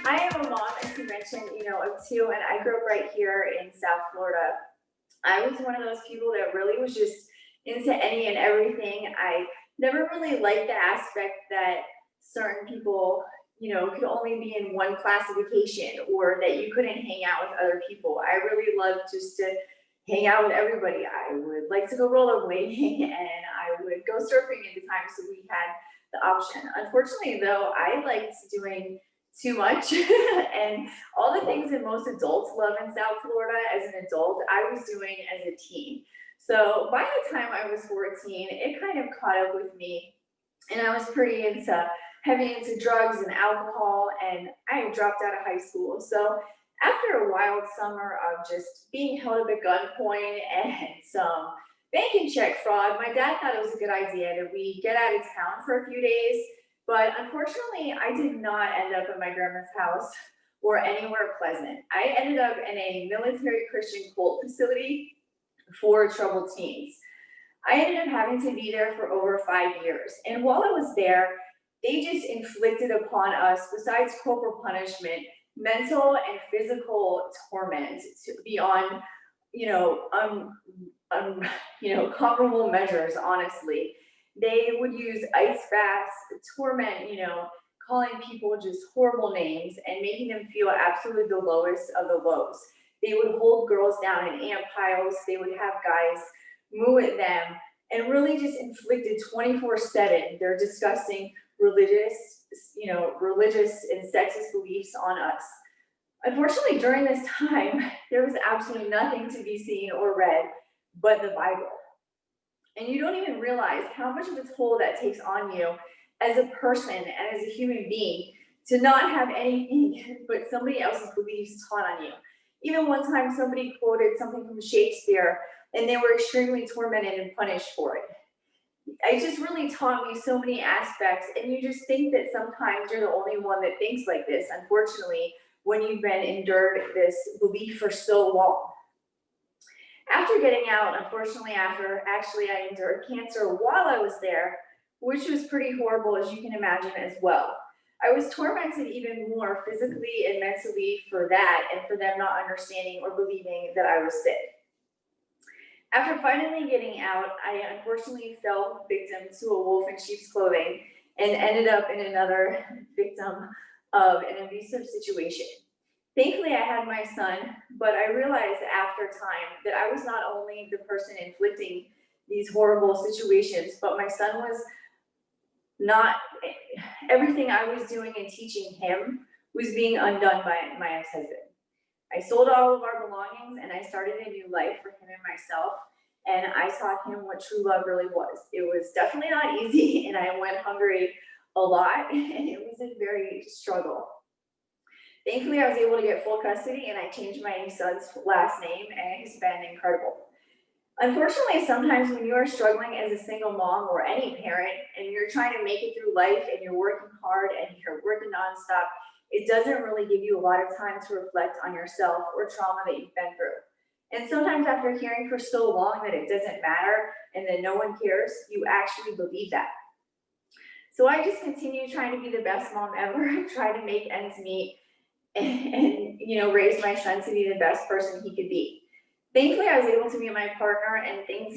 I am a mom, as you mentioned, of two, and I grew up right here in South Florida. I was one of those people that really was just into any and everything. I never really liked the aspect that certain people, could only be in one classification or that you couldn't hang out with other people. I really loved just to hang out with everybody. I would like to go rollerblading and I would go surfing at the time, so we had the option. Unfortunately, though, I liked doing too much and all the things that most adults love in South Florida as an adult, I was doing as a teen. So by the time I was 14, it kind of caught up with me, and I was pretty heavy into drugs and alcohol, and I had dropped out of high school. So after a wild summer of just being held up at gunpoint and some banking check fraud, my dad thought it was a good idea that we get out of town for a few days. But unfortunately, I did not end up at my grandma's house or anywhere pleasant. I ended up in a military Christian cult facility for troubled teens. I ended up having to be there for over 5 years. And while I was there, they just inflicted upon us, besides corporal punishment, mental and physical torment beyond, you know, um, comparable measures, honestly. They would use ice baths, torment, calling people just horrible names and making them feel absolutely the lowest of the lows. They would hold girls down in ant piles. They would have guys moo at them and really just inflicted 24/7 their disgusting religious and sexist beliefs on us. Unfortunately, during this time, there was absolutely nothing to be seen or read but the Bible. And you don't even realize how much of a toll that takes on you as a person and as a human being to not have anything but somebody else's beliefs taught on you. Even one time, somebody quoted something from Shakespeare, and they were extremely tormented and punished for it. It just really taught me so many aspects, and you just think that sometimes you're the only one that thinks like this, unfortunately, when you've been endured this belief for so long. After getting out, unfortunately, after actually I endured cancer while I was there, which was pretty horrible, as you can imagine, as well. I was tormented even more physically and mentally for that, and for them not understanding or believing that I was sick. After finally getting out, I unfortunately fell victim to a wolf in sheep's clothing and ended up in another victim of an abusive situation. Thankfully, I had my son, but I realized after time that I was not only the person inflicting these horrible situations, but my son was not, everything I was doing and teaching him was being undone by my ex-husband. I sold all of our belongings and I started a new life for him and myself. And I taught him what true love really was. It was definitely not easy, and I went hungry a lot, and it was a very struggle. Thankfully, I was able to get full custody, and I changed my son's last name, and it's been incredible. Unfortunately, sometimes when you are struggling as a single mom or any parent, and you're trying to make it through life, and you're working hard, and you're working nonstop, it doesn't really give you a lot of time to reflect on yourself or trauma that you've been through. And sometimes after hearing for so long that it doesn't matter and that no one cares, you actually believe that. So I just continue trying to be the best mom ever, try to make ends meet, and raise my son to be the best person he could be. Thankfully, I was able to meet my partner, and things,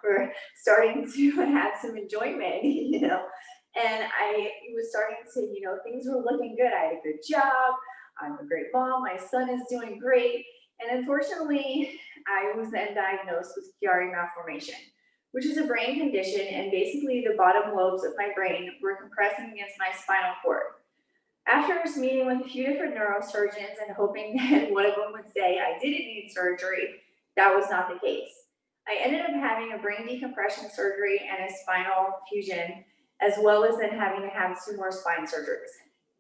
were starting to have some enjoyment, and I was starting to, things were looking good. I had a good job. I'm a great mom. My son is doing great. And unfortunately, I was then diagnosed with Chiari malformation, which is a brain condition, and basically the bottom lobes of my brain were compressing against my spinal cord. After meeting with a few different neurosurgeons and hoping that one of them would say I didn't need surgery, that was not the case. I ended up having a brain decompression surgery and a spinal fusion, as well as then having to have 2 more spine surgeries.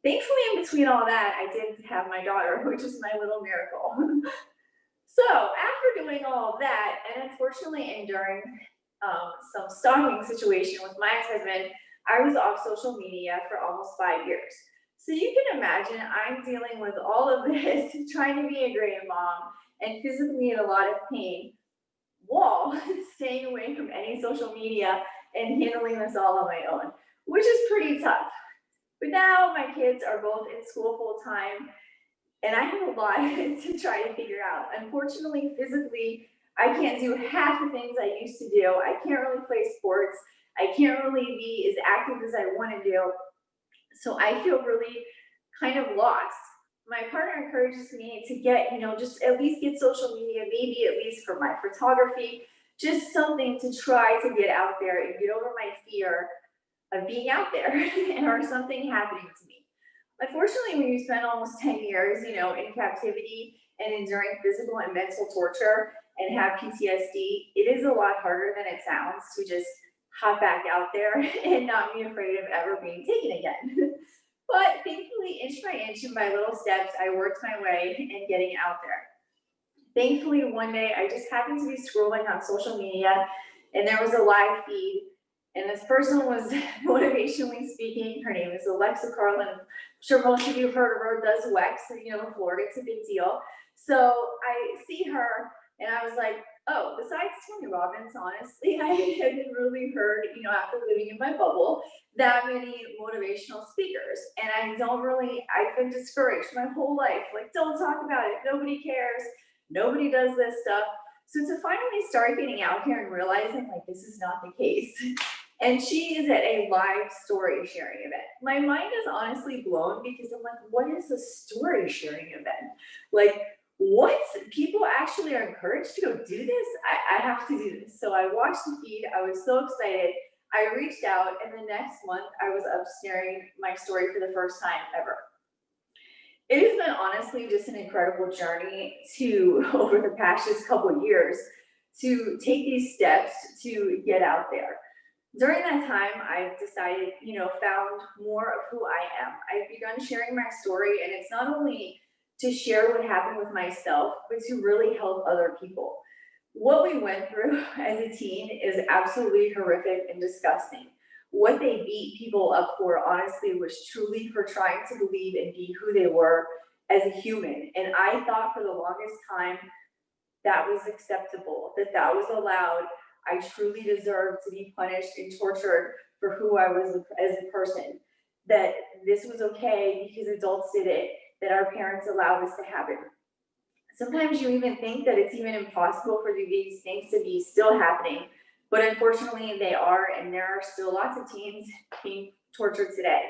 Thankfully, in between all that, I did have my daughter, which is my little miracle. So after doing all of that, and unfortunately enduring some stalking situation with my ex-husband, I was off social media for almost 5 years. So you can imagine I'm dealing with all of this, trying to be a great mom, and physically in a lot of pain, while staying away from any social media and handling this all on my own, which is pretty tough. But now my kids are both in school full time, and I have a lot to try to figure out. Unfortunately, physically, I can't do half the things I used to do. I can't really play sports. I can't really be as active as I want to do. So I feel really kind of lost. My partner encourages me to get, just at least get social media, maybe at least for my photography, just something to try to get out there and get over my fear of being out there or something happening to me. Unfortunately, when you spend almost 10 years, in captivity and enduring physical and mental torture and have PTSD, it is a lot harder than it sounds to just hop back out there and not be afraid of ever being taken again. But thankfully, inch by inch and by little steps, I worked my way in getting out there. Thankfully, one day I just happened to be scrolling on social media and there was a live feed. And this person was motivationally speaking. Her name is Alexa Carlin. I'm sure most of you have heard of her, does WEX, in Florida, it's a big deal. So I see her and I was like, oh, besides Tony Robbins, honestly, I hadn't really heard, after living in my bubble, that many motivational speakers. And I've been discouraged my whole life. Like, don't talk about it. Nobody cares. Nobody does this stuff. So to finally start getting out here and realizing like this is not the case. And she is at a live story sharing event. My mind is honestly blown because I'm like, what is a story sharing event? Like, what? People actually are encouraged to go do this? I have to do this. So I watched the feed. I was so excited. I reached out, and the next month I was up sharing my story for the first time ever. It has been honestly just an incredible journey over the past just couple of years, to take these steps to get out there. During that time, I've decided, found more of who I am. I've begun sharing my story, and it's not only to share what happened with myself, but to really help other people. What we went through as a teen is absolutely horrific and disgusting. What they beat people up for, honestly, was truly for trying to believe and be who they were as a human. And I thought for the longest time that was acceptable, that was allowed. I truly deserved to be punished and tortured for who I was as a person. That this was okay because adults did it, that our parents allowed this to happen. Sometimes you even think that it's even impossible for these things to be still happening, but unfortunately they are, and there are still lots of teens being tortured today.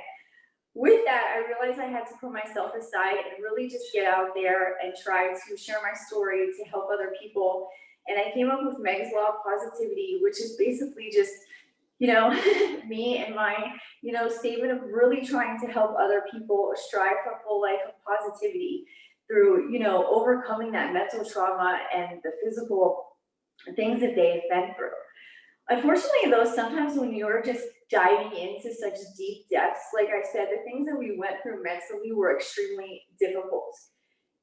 With that, I realized I had to put myself aside and really just get out there and try to share my story to help other people. And I came up with Meg's Law of Positivity, which is basically just, me and my, statement of really trying to help other people strive for a full life of positivity through, overcoming that mental trauma and the physical things that they've been through. Unfortunately, though, sometimes when you're just diving into such deep depths, like I said, the things that we went through mentally were extremely difficult.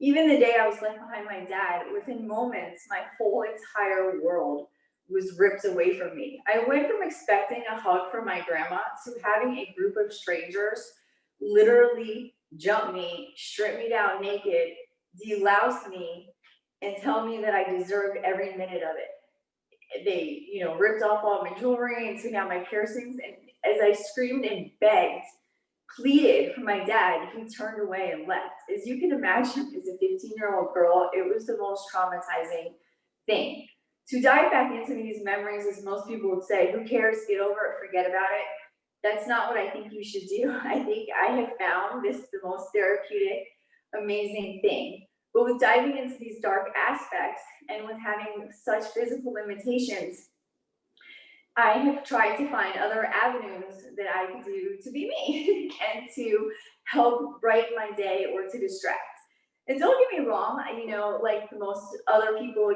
Even the day I was left behind my dad, within moments, my whole entire world was ripped away from me. I went from expecting a hug from my grandma to having a group of strangers literally jump me, strip me down naked, delouse me, and tell me that I deserved every minute of it. They, ripped off all my jewelry and took out my piercings. And as I screamed and begged, pleaded for my dad, he turned away and left. As you can imagine, as a 15-year-old girl, it was the most traumatizing thing. To dive back into these memories, as most people would say, who cares, get over it, forget about it. That's not what I think you should do. I think I have found this the most therapeutic, amazing thing. But with diving into these dark aspects and with having such physical limitations, I have tried to find other avenues that I can do to be me and to help brighten my day or to distract. And don't get me wrong, like most other people,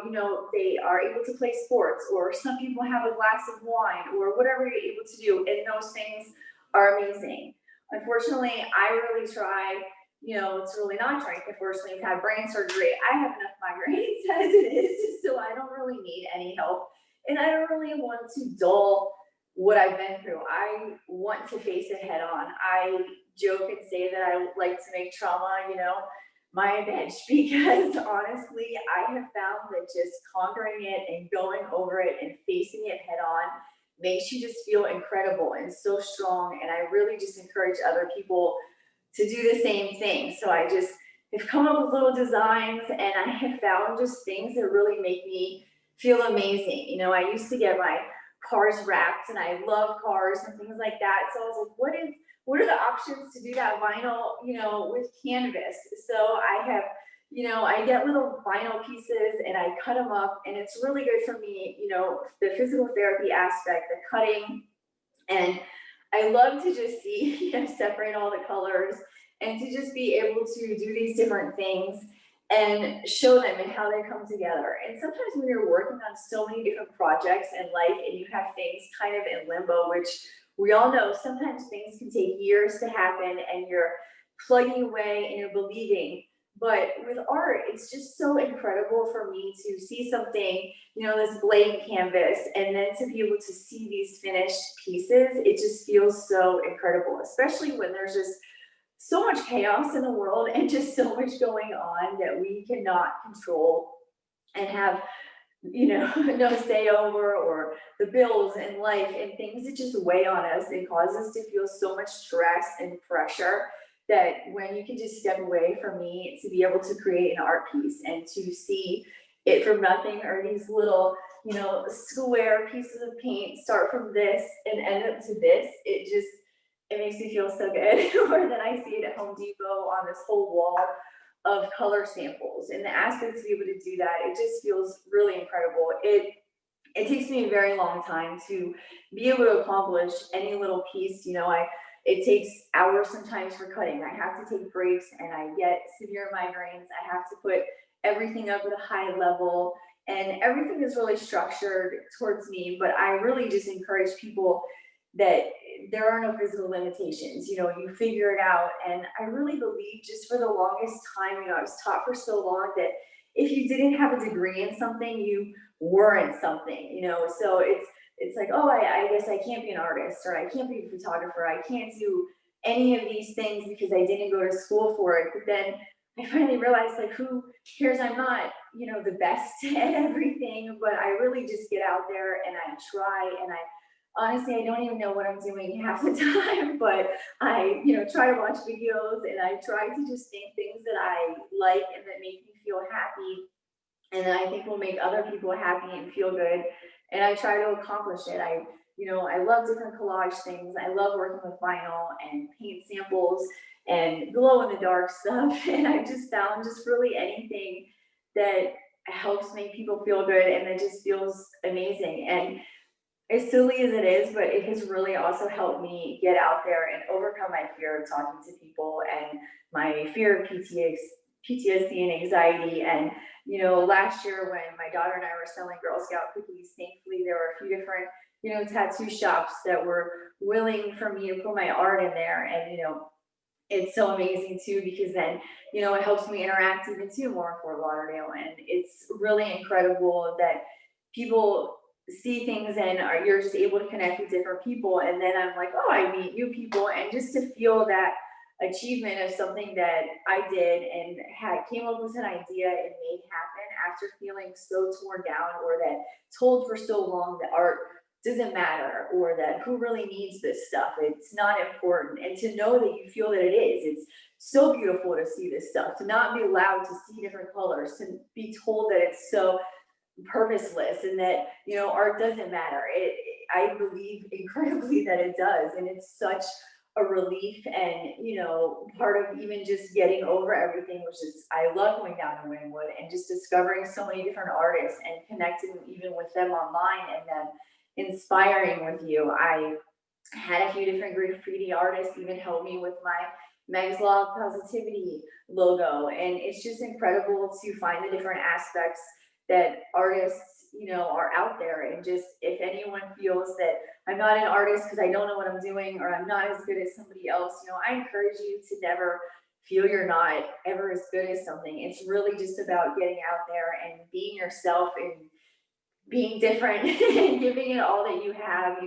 they are able to play sports, or some people have a glass of wine, or whatever you're able to do, and those things are amazing. Unfortunately, I really try, it's really not trying. Unfortunately, I've had brain surgery. I have enough migraines as it is, so I don't really need any help. And I don't really want to dull what I've been through. I want to face it head on. I joke and say that I like to make trauma, my advantage, because honestly, I have found that just conquering it and going over it and facing it head on makes you just feel incredible and so strong. And I really just encourage other people to do the same thing. So I just have come up with little designs, and I have found just things that really make me feel amazing. I used to get my cars wrapped, and I love cars and things like that. So I was like, what are the options to do that vinyl, with canvas? So I have, I get little vinyl pieces and I cut them up, and it's really good for me, the physical therapy aspect, the cutting. And I love to just see, separate all the colors and to just be able to do these different things and show them and how they come together. And sometimes when you're working on so many different projects in life and you have things kind of in limbo, which we all know sometimes things can take years to happen, and you're plugging away and you're believing. But with art, it's just so incredible for me to see something, this blank canvas, and then to be able to see these finished pieces. It just feels so incredible, especially when there's just so much chaos in the world and just so much going on that we cannot control and have, no say over, or the bills and life and things that just weigh on us and cause us to feel so much stress and pressure, that when you can just step away from me to be able to create an art piece and to see it from nothing, or these little, square pieces of paint start from this and end up to this, it makes me feel so good. Or then I see it at Home Depot on this whole wall of color samples, and the aspect to be able to do that, it just feels really incredible. It takes me a very long time to be able to accomplish any little piece. It takes hours sometimes for cutting. I have to take breaks, and I get severe migraines. I have to put everything up at a high level, and everything is really structured towards me. But I really just encourage people that there are no physical limitations. You figure it out. And I really believe, just for the longest time, I was taught for so long that if you didn't have a degree in something, you weren't something. So it's like, oh, I guess I can't be an artist, or I can't be a photographer, I can't do any of these things because I didn't go to school for it. But then I finally realized, like, who cares? I'm not, the best at everything, but I really just get out there and I try, and honestly, I don't even know what I'm doing half the time, but I, try to watch videos, and I try to just think things that I like and that make me feel happy, and that I think will make other people happy and feel good. And I try to accomplish it. I love different collage things. I love working with vinyl and paint samples and glow in the dark stuff. And I just found just really anything that helps make people feel good and that just feels amazing. And as silly as it is, but it has really also helped me get out there and overcome my fear of talking to people, and my fear of PTSD and anxiety. And, last year when my daughter and I were selling Girl Scout cookies, thankfully there were a few different, tattoo shops that were willing for me to put my art in there. And, it's so amazing too, because then, it helps me interact even too more for Lauderdale. And it's really incredible that people see things, and you're just able to connect with different people. And then I'm like, oh, I meet new people, and just to feel that achievement of something that I did and came up with an idea and made happen after feeling so torn down, or that told for so long that art doesn't matter, or that who really needs this stuff, it's not important. And to know that you feel that it is, it's so beautiful to see this stuff, to not be allowed to see different colors, to be told that it's so purposeless, and that art doesn't matter. I believe incredibly that it does, and it's such a relief. And part of even just getting over everything, which is, I love going down to Wynwood and just discovering so many different artists and connecting even with them online, and then inspiring with you. I had a few different graffiti artists even help me with my Meg's Law of Positivity logo, and it's just incredible to find the different aspects that artists, are out there. And just, if anyone feels that I'm not an artist because I don't know what I'm doing, or I'm not as good as somebody else, I encourage you to never feel you're not ever as good as something. It's really just about getting out there and being yourself and being different and giving it all that you have.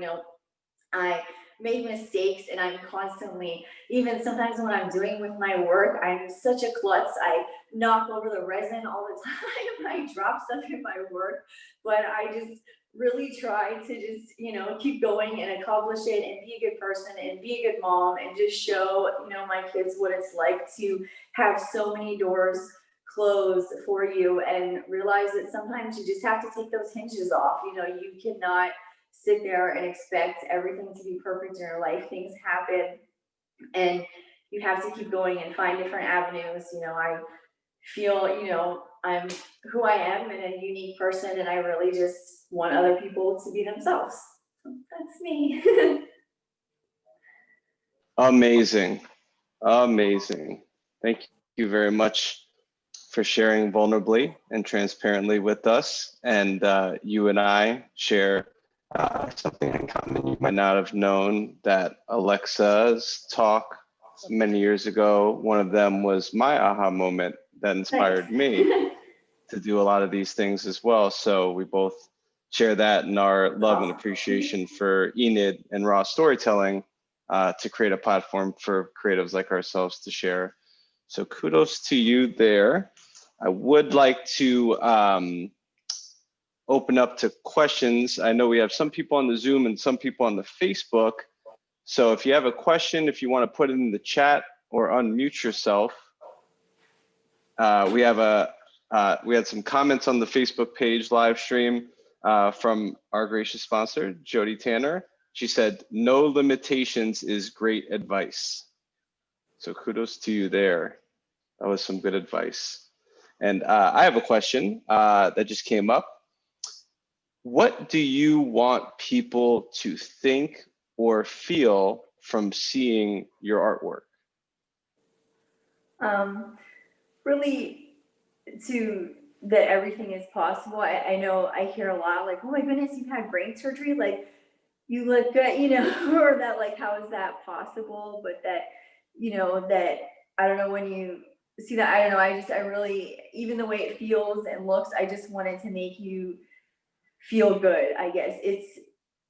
I make mistakes, and I'm constantly, even sometimes when I'm doing with my work, I'm such a klutz. I knock over the resin all the time. I drop stuff in my work, but I just really try to just, keep going and accomplish it and be a good person and be a good mom and just show, my kids what it's like to have so many doors closed for you and realize that sometimes you just have to take those hinges off. You cannot sit there and expect everything to be perfect in your life. Things happen and you have to keep going and find different avenues. I feel, I'm who I am and a unique person, and I really just want other people to be themselves. So that's me. Amazing. Amazing. Thank you very much for sharing vulnerably and transparently with us. And you and I share something in common. You might not have known that Alexa's talk many years ago, one of them was my aha moment that inspired me to do a lot of these things as well. So we both share that in our love and appreciation for Enid and raw storytelling to create a platform for creatives like ourselves to share. So kudos to you there. I would like to open up to questions. I know we have some people on the Zoom and some people on the Facebook. So if you have a question, if you want to put it in the chat or unmute yourself. We had some comments on the Facebook page live stream from our gracious sponsor, Jody Tanner. She said, "No limitations is great advice." So kudos to you there. That was some good advice. And I have a question that just came up. What do you want people to think or feel from seeing your artwork? Really that everything is possible. I know I hear a lot like, oh my goodness, you've had brain surgery, like you look good, or that like, how is that possible? But that, that I don't know, when you see that, I don't know, I really, even the way it feels and looks, I just wanted to make you feel good, I guess.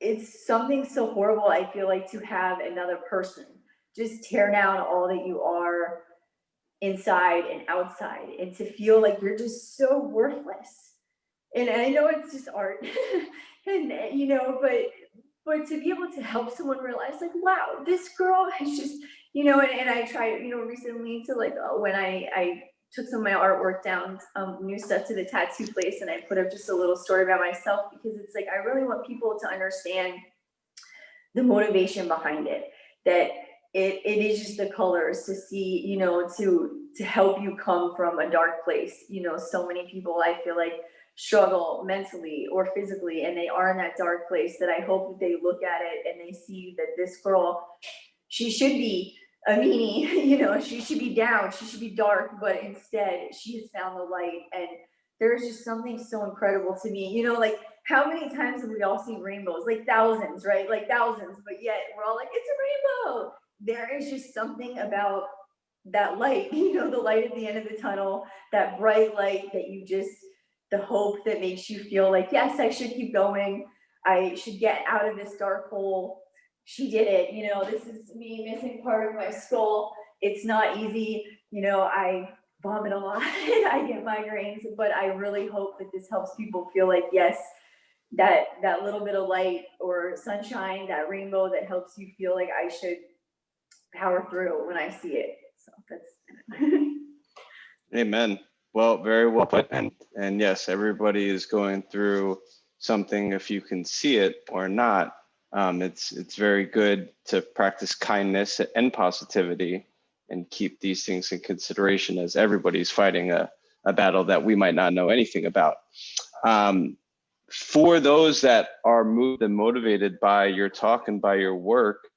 It's something so horrible, I feel like, to have another person just tear down all that you are inside and outside, and to feel like you're just so worthless. And I know it's just art, and but to be able to help someone realize like, wow, this girl has just, and I tried, recently to like, when I took some of my artwork down, new stuff to the tattoo place, and I put up just a little story about myself, because it's like, I really want people to understand the motivation behind it, that it is just the colors, to see, to help you come from a dark place. So many people, I feel like, struggle mentally or physically, and they are in that dark place, that I hope that they look at it and they see that this girl, she should be a meanie, she should be down, she should be dark, but instead she has found the light. And there's just something so incredible to me, like, how many times have we all seen rainbows? Like thousands, right? Like thousands, but yet we're all like, it's a rainbow. There is just something about that light, the light at the end of the tunnel, that bright light, that you just, the hope that makes you feel like, yes, I should keep going. I should get out of this dark hole. She did it. This is me missing part of my skull. It's not easy. I vomit a lot. I get migraines, but I really hope that this helps people feel like, yes, that little bit of light or sunshine, that rainbow, that helps you feel like I should power through when I see it. So that's Amen. Well, very well put. And yes, everybody is going through something, if you can see it or not. It's very good to practice kindness and positivity and keep these things in consideration, as everybody's fighting a battle that we might not know anything about. For those that are moved and motivated by your talk and by your work,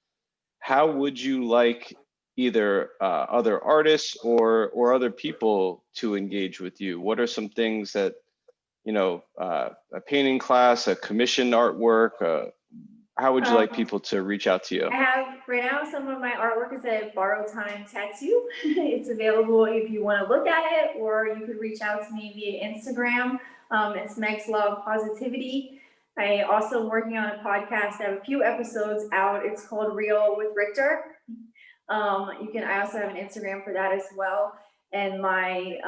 how would you like either other artists or other people to engage with you? What are some things that, a painting class, a commissioned artwork, how would you like people to reach out to you? I have right now, some of my artwork is a Borrow Time tattoo. It's available if you want to look at it, or you could reach out to me via Instagram. It's Meg's Love Positivity. I also working on a podcast. I have a few episodes out. It's called Real with Richter. I also have an Instagram for that as well. And my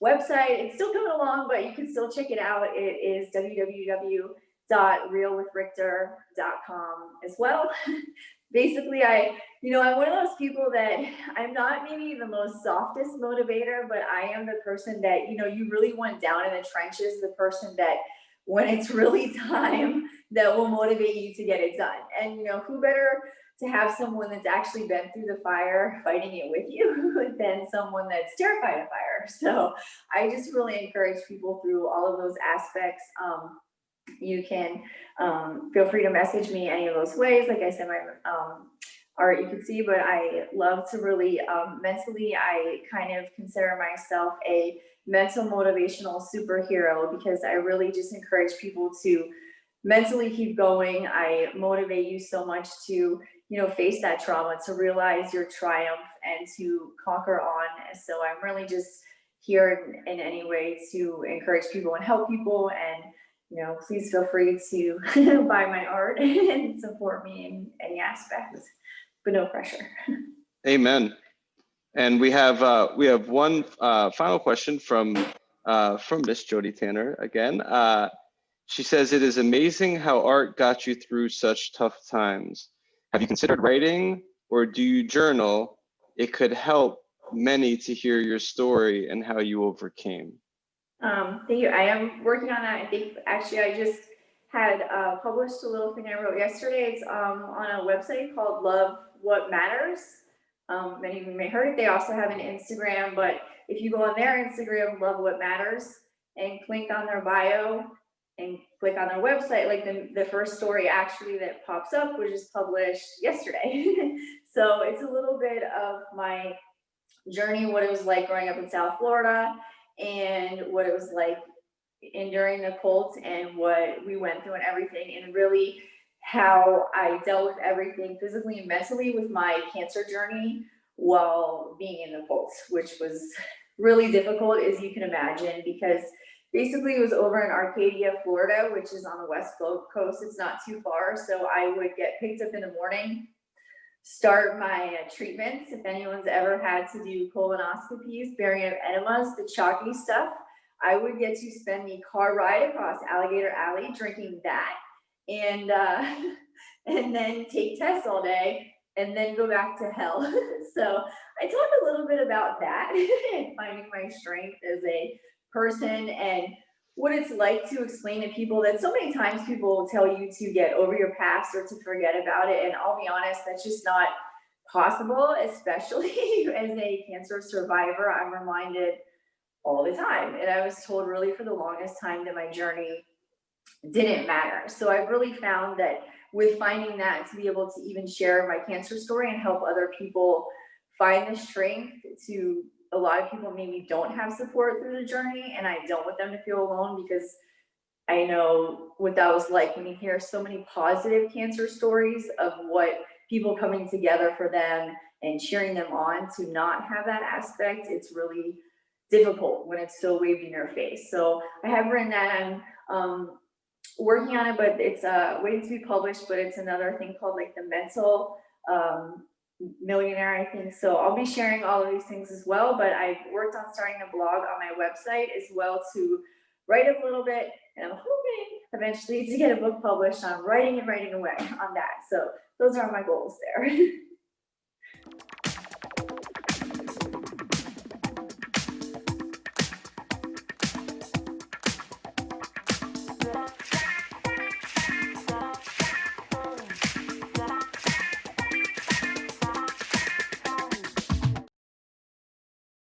website, it's still coming along, but you can still check it out. It is www.realwithrichter.com as well. Basically, I'm one of those people that I'm not maybe the most softest motivator, but I am the person that, you really want down in the trenches, the person that when it's really time that will motivate you to get it done. And, who better to have someone that's actually been through the fire fighting it with you than someone that's terrified of fire. So I just really encourage people through all of those aspects. You can feel free to message me any of those ways. Like I said, my art you can see, but I love to really mentally, I kind of consider myself a mental motivational superhero because I really just encourage people to mentally keep going. I motivate you so much to, face that trauma, to realize your triumph and to conquer on. And so I'm really just here in any way to encourage people and help people. And please feel free to buy my art and support me in any aspect, but no pressure. Amen. And we have one final question from Miss Jody Tanner again. She says, "It is amazing how art got you through such tough times. Have you considered writing, or do you journal? It could help many to hear your story and how you overcame." Thank you. I am working on that. I think actually I just had published a little thing I wrote yesterday. It's on a website called Love What Matters. Many of you may have heard it. They also have an Instagram, but if you go on their Instagram, Love What Matters, and click on their bio and click on their website, like the first story actually that pops up was just published yesterday. So it's a little bit of my journey, what it was like growing up in South Florida, and what it was like enduring the cult and what we went through and everything, and really how I dealt with everything physically and mentally with my cancer journey while being in the cult, which was really difficult, as you can imagine, because basically it was over in Arcadia, Florida, which is on the west coast. It's not too far. So I would get picked up in the morning, start my treatments. If anyone's ever had to do colonoscopies, barium enemas, the chalky stuff, I would get to spend the car ride across Alligator Alley drinking that, and then take tests all day, and then go back to hell. So I talk a little bit about that and finding my strength as a person, and what it's like to explain to people that so many times people will tell you to get over your past or to forget about it. And I'll be honest, that's just not possible, especially as a cancer survivor. I'm reminded all the time. And I was told really for the longest time that my journey didn't matter. So I've really found that with finding that, to be able to even share my cancer story and help other people find the strength to, a lot of people maybe don't have support through the journey, and I don't want them to feel alone, because I know what that was like when you hear so many positive cancer stories of what people coming together for them and cheering them on. To not have that aspect, it's really difficult when it's so waved in your face. So I have written that. I'm working on it, but it's waiting to be published. But it's another thing called like the mental millionaire, I think. So I'll be sharing all of these things as well. But I've worked on starting a blog on my website as well to write a little bit, and I'm hoping eventually to get a book published on writing and writing away on that. So those are my goals there.